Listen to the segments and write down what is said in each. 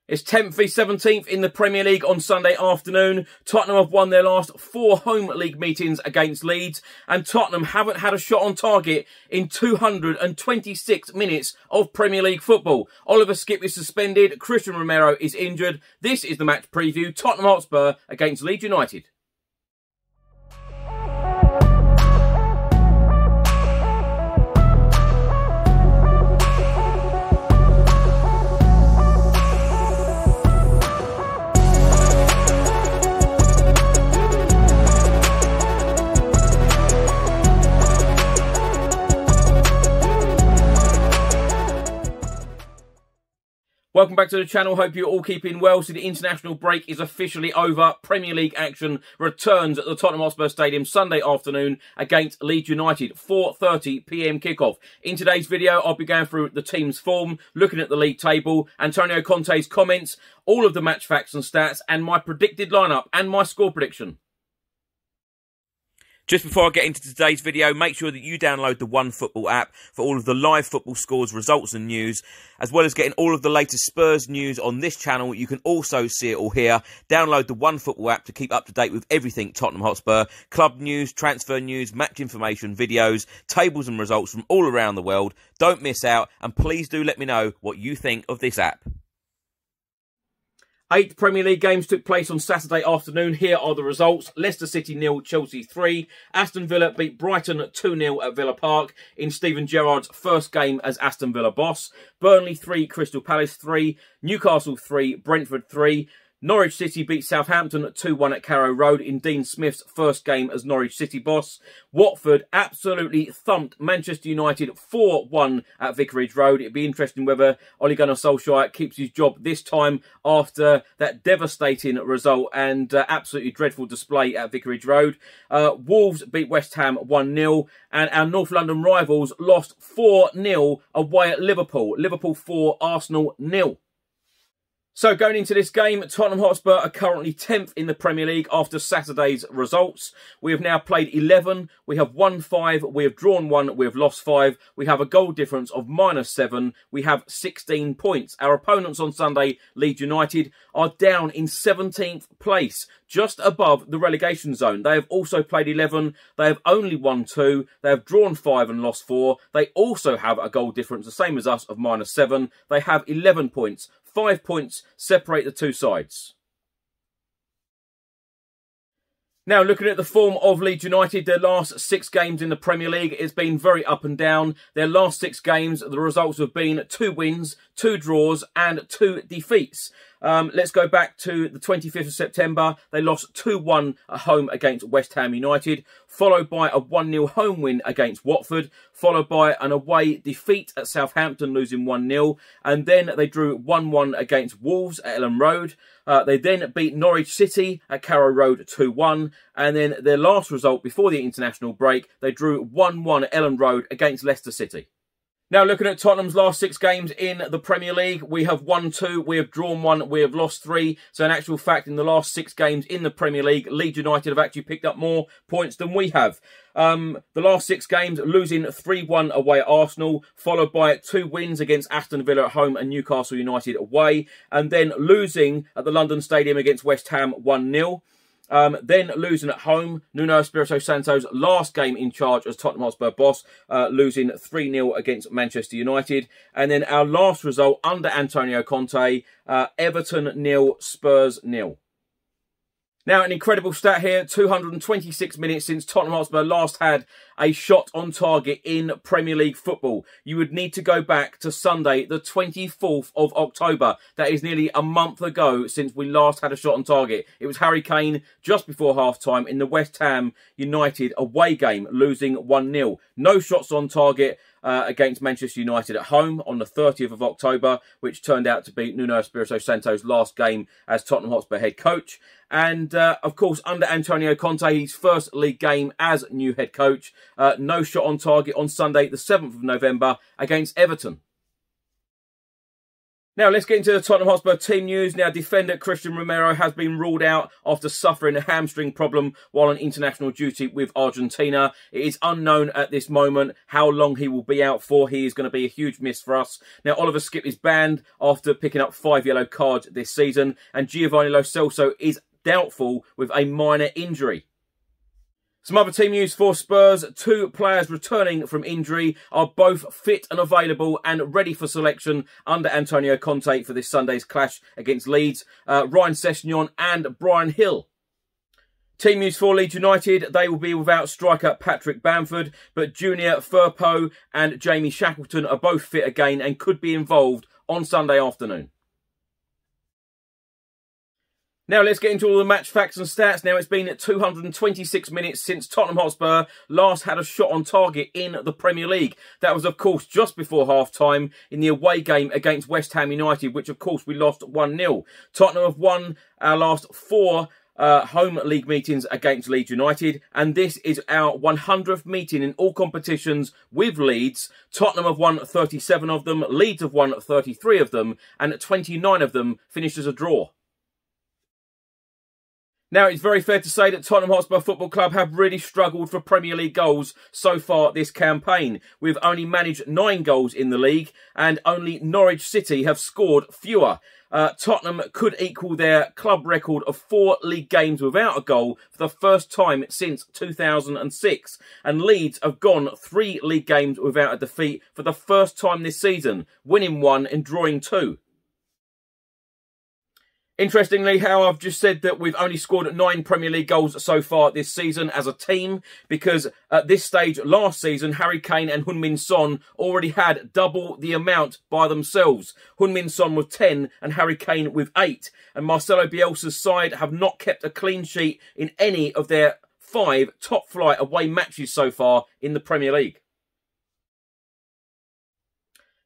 It's 10th v 17th in the Premier League on Sunday afternoon. Tottenham have won their last 4 home league meetings against Leeds, and Tottenham haven't had a shot on target in 226 minutes of Premier League football. Oliver Skipp is suspended, Christian Romero is injured. This is the match preview, Tottenham Hotspur against Leeds United. Welcome back to the channel. Hope you're all keeping well. So the international break is officially over. Premier League action returns at the Tottenham Hotspur Stadium Sunday afternoon against Leeds United. 4:30 PM kickoff. In today's video, I'll be going through the team's form, looking at the league table, Antonio Conte's comments, all of the match facts and stats, and my predicted lineup and my score prediction. Just before I get into today's video, make sure that you download the OneFootball app for all of the live football scores, results and news, as well as getting all of the latest Spurs news on this channel. You can also see it all here. Download the OneFootball app to keep up to date with everything Tottenham Hotspur, club news, transfer news, match information, videos, tables and results from all around the world. Don't miss out, and please do let me know what you think of this app. 8 Premier League games took place on Saturday afternoon. Here are the results. Leicester City 0, Chelsea 3. Aston Villa beat Brighton 2-0 at Villa Park in Steven Gerrard's first game as Aston Villa boss. Burnley 3, Crystal Palace 3. Newcastle 3, Brentford 3. Norwich City beat Southampton 2-1 at Carrow Road in Dean Smith's first game as Norwich City boss. Watford absolutely thumped Manchester United 4-1 at Vicarage Road. It'd be interesting whether Ole Gunnar Solskjaer keeps his job this time after that devastating result and absolutely dreadful display at Vicarage Road. Wolves beat West Ham 1-0, and our North London rivals lost 4-0 away at Liverpool. Liverpool 4, Arsenal 0. So going into this game, Tottenham Hotspur are currently 10th in the Premier League after Saturday's results. We have now played 11, we have won 5, we have drawn 1, we have lost 5. We have a goal difference of -7, we have 16 points. Our opponents on Sunday, Leeds United, are down in 17th place, just above the relegation zone. They have also played 11, they have only won 2, they have drawn 5 and lost 4. They also have a goal difference, the same as us, of -7. They have 11 points. 5 points separate the two sides. Now, looking at the form of Leeds United, their last 6 games in the Premier League, it's been very up and down. Their last 6 games, the results have been 2 wins, 2 draws and 2 defeats. Let's go back to the 25th of September. They lost 2-1 at home against West Ham United, followed by a 1-0 home win against Watford, followed by an away defeat at Southampton, losing 1-0, and then they drew 1-1 against Wolves at Ellen Road. They then beat Norwich City at Carrow Road 2-1, and then their last result before the international break, they drew 1-1 at Ellen Road against Leicester City. Now, looking at Tottenham's last 6 games in the Premier League, we have won 2, we have drawn 1, we have lost 3. So in actual fact, in the last 6 games in the Premier League, Leeds United have actually picked up more points than we have. The last 6 games, losing 3-1 away at Arsenal, followed by 2 wins against Aston Villa at home and Newcastle United away, and then losing at the London Stadium against West Ham 1-0. Then losing at home, Nuno Espirito Santo's last game in charge as Tottenham Hotspur boss, losing 3-0 against Manchester United. And then our last result under Antonio Conte, Everton 0, Spurs 0. Now, an incredible stat here, 226 minutes since Tottenham Hotspur last had a shot on target in Premier League football. You would need to go back to Sunday, the 24th of October. That is nearly a month ago since we last had a shot on target. It was Harry Kane just before half-time in the West Ham United away game, losing 1-0. No shots on target against Manchester United at home on the 30th of October, which turned out to be Nuno Espirito Santo's last game as Tottenham Hotspur head coach. And, of course, under Antonio Conte, his first league game as new head coach. No shot on target on Sunday, the 7th of November, against Everton. Now, let's get into the Tottenham Hotspur team news. Now, defender Christian Romero has been ruled out after suffering a hamstring problem while on international duty with Argentina. It is unknown at this moment how long he will be out for. He is going to be a huge miss for us. Now, Oliver Skipp is banned after picking up 5 yellow cards this season, and Giovanni Lo Celso is doubtful with a minor injury. Some other team news for Spurs. 2 players returning from injury are both fit and available and ready for selection under Antonio Conte for this Sunday's clash against Leeds. Ryan Sessegnon and Brian Hill. Team news for Leeds United. They will be without striker Patrick Bamford, but Junior Firpo and Jamie Shackleton are both fit again and could be involved on Sunday afternoon. Now let's get into all the match facts and stats. Now it's been 226 minutes since Tottenham Hotspur last had a shot on target in the Premier League. That was of course just before half-time in the away game against West Ham United, which of course we lost 1-0. Tottenham have won our last 4 home league meetings against Leeds United, and this is our 100th meeting in all competitions with Leeds. Tottenham have won 37 of them, Leeds have won 33 of them, and 29 of them finished as a draw. Now, it's very fair to say that Tottenham Hotspur Football Club have really struggled for Premier League goals so far this campaign. We've only managed 9 goals in the league, and only Norwich City have scored fewer. Tottenham could equal their club record of 4 league games without a goal for the first time since 2006. And Leeds have gone 3 league games without a defeat for the first time this season, winning 1 and drawing 2. Interestingly, how I've just said that we've only scored 9 Premier League goals so far this season as a team, because at this stage last season, Harry Kane and Heung-min Son already had double the amount by themselves. Heung-min Son with 10 and Harry Kane with 8. And Marcelo Bielsa's side have not kept a clean sheet in any of their 5 top-flight away matches so far in the Premier League.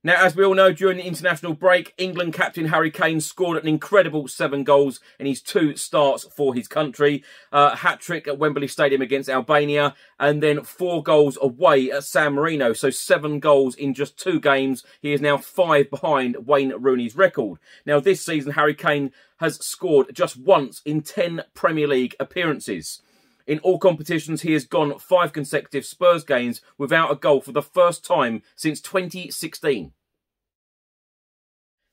Now, as we all know, during the international break, England captain Harry Kane scored an incredible 7 goals in his 2 starts for his country. Hat-trick at Wembley Stadium against Albania, and then 4 goals away at San Marino. So 7 goals in just 2 games. He is now 5 behind Wayne Rooney's record. Now, this season, Harry Kane has scored just once in 10 Premier League appearances. In all competitions, he has gone 5 consecutive Spurs games without a goal for the first time since 2016.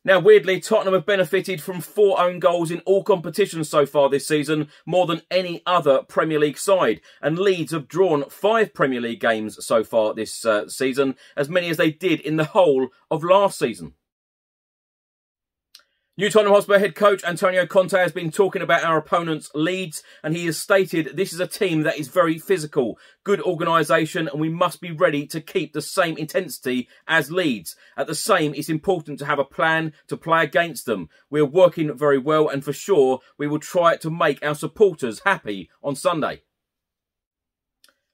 Now, weirdly, Tottenham have benefited from 4 own goals in all competitions so far this season, more than any other Premier League side. And Leeds have drawn 5 Premier League games so far this season, as many as they did in the whole of last season. New Tottenham Hotspur head coach Antonio Conte has been talking about our opponents, Leeds, and he has stated this is a team that is very physical, good organisation, and we must be ready to keep the same intensity as Leeds. At the same, it's important to have a plan to play against them. We're working very well, and for sure, we will try to make our supporters happy on Sunday.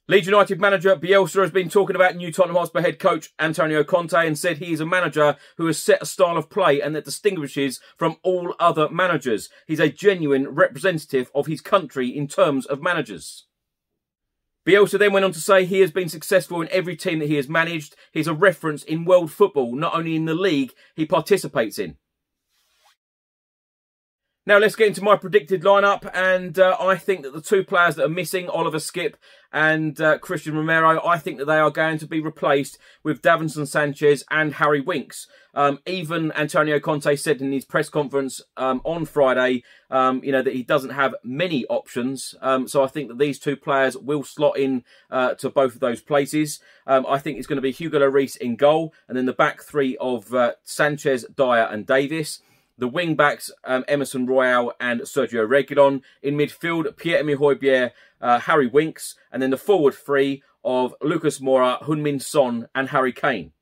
Leeds United manager Bielsa has been talking about new Tottenham Hotspur head coach Antonio Conte and said he is a manager who has set a style of play and that distinguishes from all other managers. He's a genuine representative of his country in terms of managers. Bielsa then went on to say he has been successful in every team that he has managed. He's a reference in world football, not only in the league he participates in. Now let's get into my predicted lineup, and I think that the 2 players that are missing, Oliver Skipp and Christian Romero, I think that they are going to be replaced with Davinson Sanchez and Harry Winks. Even Antonio Conte said in his press conference on Friday, that he doesn't have many options. So I think that these 2 players will slot in to both of those places. I think it's going to be Hugo Lloris in goal, and then the back 3 of Sanchez, Dyer and Davis. The wing-backs, Emerson Royal and Sergio Reguilon. In midfield, Pierre-Emile Højbjerg, Harry Winks. And then the forward 3 of Lucas Moura, Heung-min Son and Harry Kane.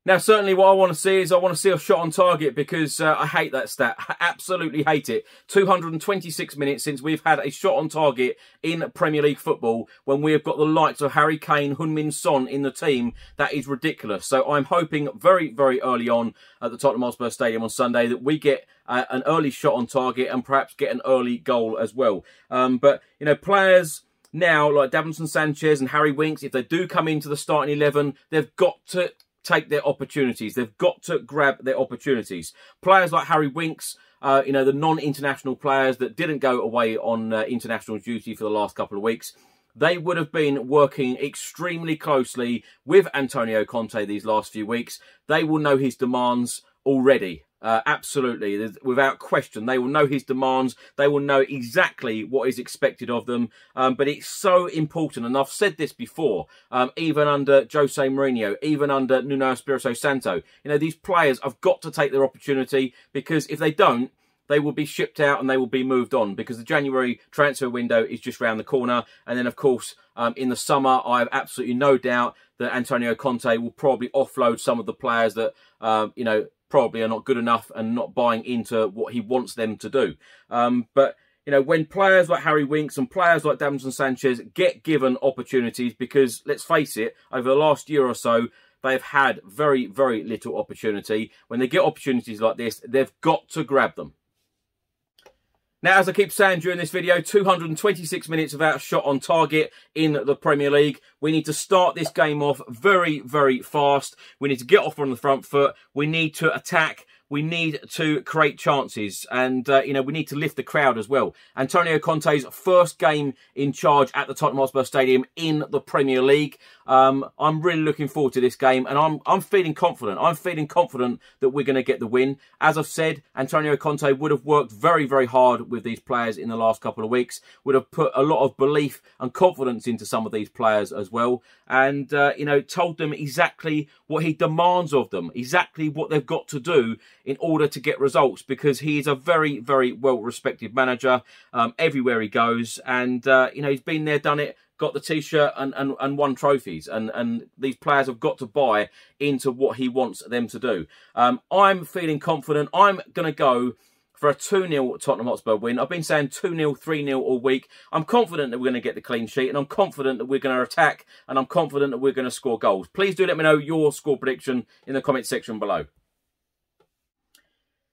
Now, certainly what I want to see is a shot on target, because I hate that stat. I absolutely hate it. 226 minutes since we've had a shot on target in Premier League football when we have got the likes of Harry Kane, Heung-min Son in the team. That is ridiculous. So I'm hoping very, very early on at the Tottenham Hotspur Stadium on Sunday that we get an early shot on target and perhaps get an early goal as well. But, players now like Davinson Sanchez and Harry Winks, if they do come into the starting 11, they've got to take their opportunities. They've got to grab their opportunities. Players like Harry Winks, you know, the non-international players that didn't go away on international duty for the last couple of weeks, they would have been working extremely closely with Antonio Conte these last few weeks. They will know his demands already. Absolutely, without question. They will know his demands. They will know exactly what is expected of them. But it's so important, and I've said this before, even under Jose Mourinho, even under Nuno Espirito Santo, you know, these players have got to take their opportunity, because if they don't, they will be shipped out and they will be moved on, because the January transfer window is just round the corner. And then, of course, in the summer, I have absolutely no doubt that Antonio Conte will probably offload some of the players that, you know, probably are not good enough and not buying into what he wants them to do. But, you know, when players like Harry Winks and players like Davinson Sanchez get given opportunities, because let's face it, over the last year or so, they've had very, very little opportunity. When they get opportunities like this, they've got to grab them. Now, as I keep saying during this video, 226 minutes without a shot on target in the Premier League. We need to start this game off very, very fast. We need to get off on the front foot. We need to attack. We need to create chances, and, you know, we need to lift the crowd as well. Antonio Conte's first game in charge at the Tottenham Hotspur Stadium in the Premier League. I'm really looking forward to this game, and I'm feeling confident. I'm feeling confident that we're going to get the win. As I've said, Antonio Conte would have worked very, very hard with these players in the last couple of weeks, would have put a lot of belief and confidence into some of these players as well, and, you know, told them exactly what he demands of them, exactly what they've got to do in order to get results, because he is a very, very well-respected manager everywhere he goes. And, you know, he's been there, done it, got the T-shirt and won trophies. And these players have got to buy into what he wants them to do. I'm feeling confident. I'm going to go for a 2-0 Tottenham Hotspur win. I've been saying 2-0, 3-0 all week. I'm confident that we're going to get the clean sheet, and I'm confident that we're going to attack, and I'm confident that we're going to score goals. Please do let me know your score prediction in the comment section below.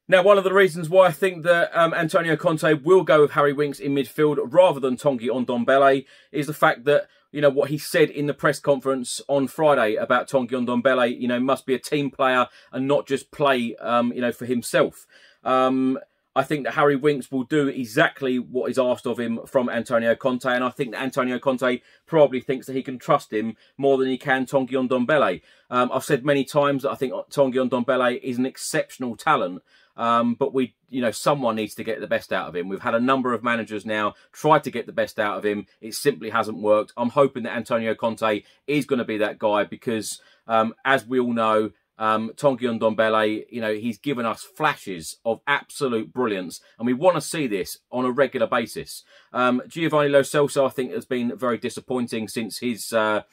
Now, one of the reasons why I think that Antonio Conte will go with Harry Winks in midfield rather than Tanguy Ndombele is the fact that, you know, what he said in the press conference on Friday about Tanguy Ndombele, you know, must be a team player and not just play, you know, for himself. I think that Harry Winks will do exactly what is asked of him from Antonio Conte, and I think that Antonio Conte probably thinks that he can trust him more than he can Tanguy Ndombele. I've said many times that I think Tanguy Ndombele is an exceptional talent, but you know, someone needs to get the best out of him. We've had a number of managers now try to get the best out of him. It simply hasn't worked. I'm hoping that Antonio Conte is going to be that guy, because as we all know, Tanguy Ndombele, you know, he's given us flashes of absolute brilliance, and we want to see this on a regular basis. Giovanni Lo Celso, I think, has been very disappointing since his signed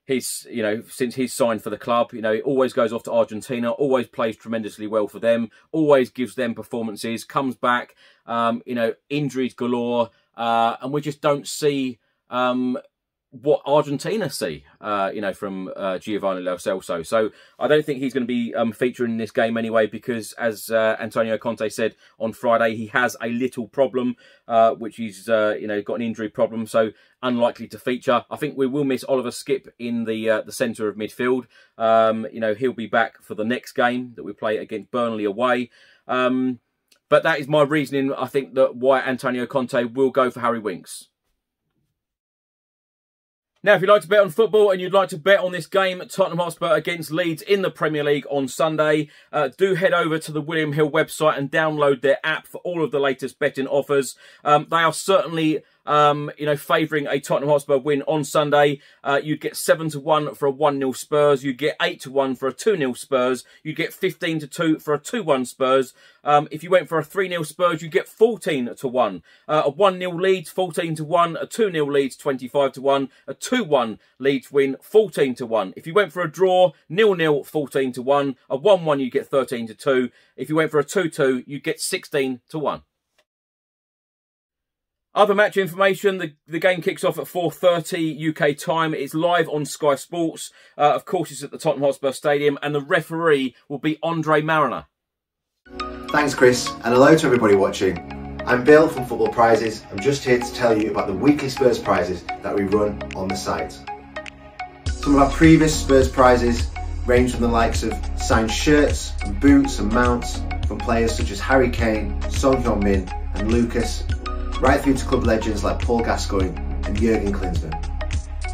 for the club. You know, he always goes off to Argentina, always plays tremendously well for them, always gives them performances, comes back, you know, injuries galore, and we just don't see what Argentina see, you know, from Giovanni Lo Celso. So I don't think he's going to be featuring in this game anyway, because as Antonio Conte said on Friday, he has a little problem, which he's, you know, got an injury problem, so unlikely to feature. I think we will miss Oliver Skipp in the centre of midfield. You know, he'll be back for the next game that we play against Burnley away. But that is my reasoning, I think, that why Antonio Conte will go for Harry Winks. Now, if you'd like to bet on football and you'd like to bet on this game, Tottenham Hotspur against Leeds in the Premier League on Sunday, do head over to the William Hill website and download their app for all of the latest betting offers. They are certainly, you know, favouring a Tottenham Hotspur win on Sunday. You'd get 7-1 for a 1-0 Spurs. You'd get 8-1 for a 2-0 Spurs. You'd get 15-2 for a 2-1 Spurs. If you went for a 3-0 Spurs, you'd get 14-1. A 1-0 Leeds, 14-1. A 2-0 Leeds, 25-1. A 2-1 Leeds win, 14-1. If you went for a draw, 0-0, 14-1. A 1-1, you get 13-2. If you went for a 2-2, you get 16-1. Other match information, the game kicks off at 4:30 UK time. It's live on Sky Sports. Of course, it's at the Tottenham Hotspur Stadium, and the referee will be Andre Mariner. Thanks, Chris, and hello to everybody watching. I'm Bill from Football Prizes. I'm just here to tell you about the weekly Spurs prizes that we run on the site. Some of our previous Spurs prizes range from the likes of signed shirts and boots and mounts from players such as Harry Kane, Son Heung-min and Lucas, right through to club legends like Paul Gascoigne and Jurgen Klinsmann.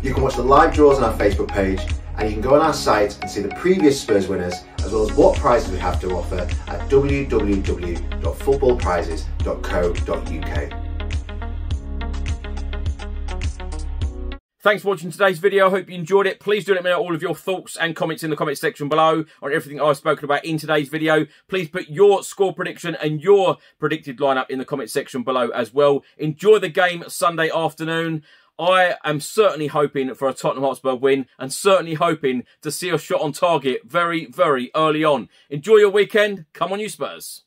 You can watch the live draws on our Facebook page, and you can go on our site and see the previous Spurs winners, as well as what prizes we have to offer at www.footballprizes.co.uk. Thanks for watching today's video. I hope you enjoyed it. Please do let me know all of your thoughts and comments in the comment section below on everything I've spoken about in today's video. Please put your score prediction and your predicted lineup in the comment section below as well. Enjoy the game Sunday afternoon. I am certainly hoping for a Tottenham Hotspur win and certainly hoping to see a shot on target very, very early on. Enjoy your weekend. Come on, you Spurs.